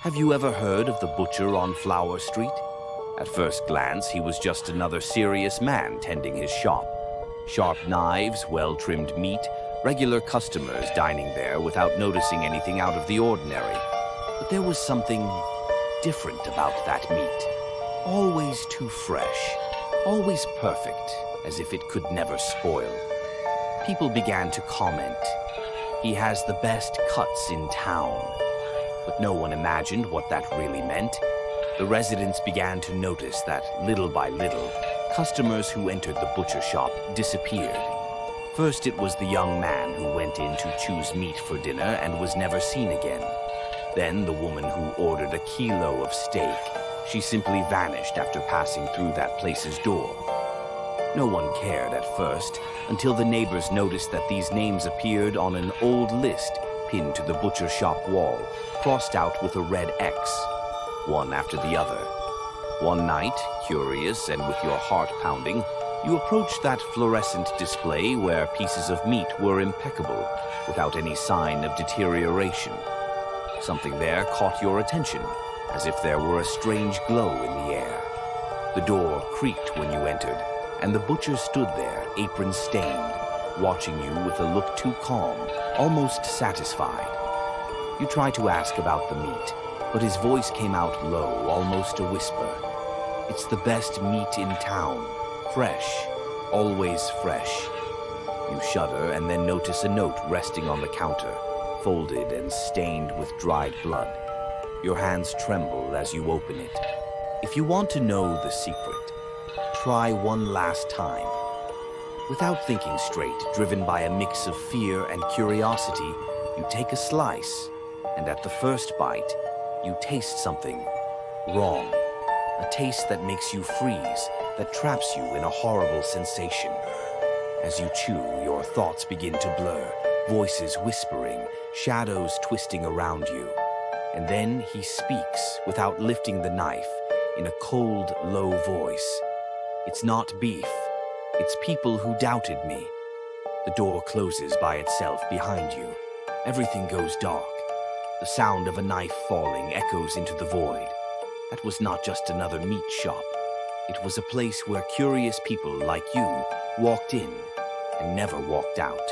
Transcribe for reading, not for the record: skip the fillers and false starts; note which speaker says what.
Speaker 1: Have you ever heard of the butcher on Flower Street? At first glance, he was just another serious man tending his shop. Sharp knives, well-trimmed meat, regular customers dining there without noticing anything out of the ordinary. But there was something different about that meat. Always too fresh, always perfect, as if it could never spoil. People began to comment. He has the best cuts in town. But no one imagined what that really meant. The residents began to notice that, little by little, customers who entered the butcher shop disappeared. First, it was the young man who went in to choose meat for dinner and was never seen again. Then the woman who ordered a kilo of steak. She simply vanished after passing through that place's door. No one cared at first, until the neighbors noticed that these names appeared on an old list pinned to the butcher shop wall, crossed out with a red X, one after the other. One night, curious and with your heart pounding, you approached that fluorescent display where pieces of meat were impeccable, without any sign of deterioration. Something there caught your attention, as if there were a strange glow in the air. The door creaked when you entered, and the butcher stood there, apron stained, watching you with a look too calm, almost satisfied. You tried to ask about the meat, but his voice came out low, almost a whisper. It's the best meat in town. Fresh. Always fresh. You shudder and then notice a note resting on the counter, folded and stained with dried blood. Your hands tremble as you open it. If you want to know the secret, try one last time. Without thinking straight, driven by a mix of fear and curiosity, you take a slice, and at the first bite, you taste something wrong. A taste that makes you freeze, that traps you in a horrible sensation. As you chew, your thoughts begin to blur, voices whispering, shadows twisting around you. And then he speaks, without lifting the knife, in a cold, low voice. It's not beef. It's people who doubted me. The door closes by itself behind you. Everything goes dark. The sound of a knife falling echoes into the void. That was not just another meat shop. It was a place where curious people like you walked in and never walked out.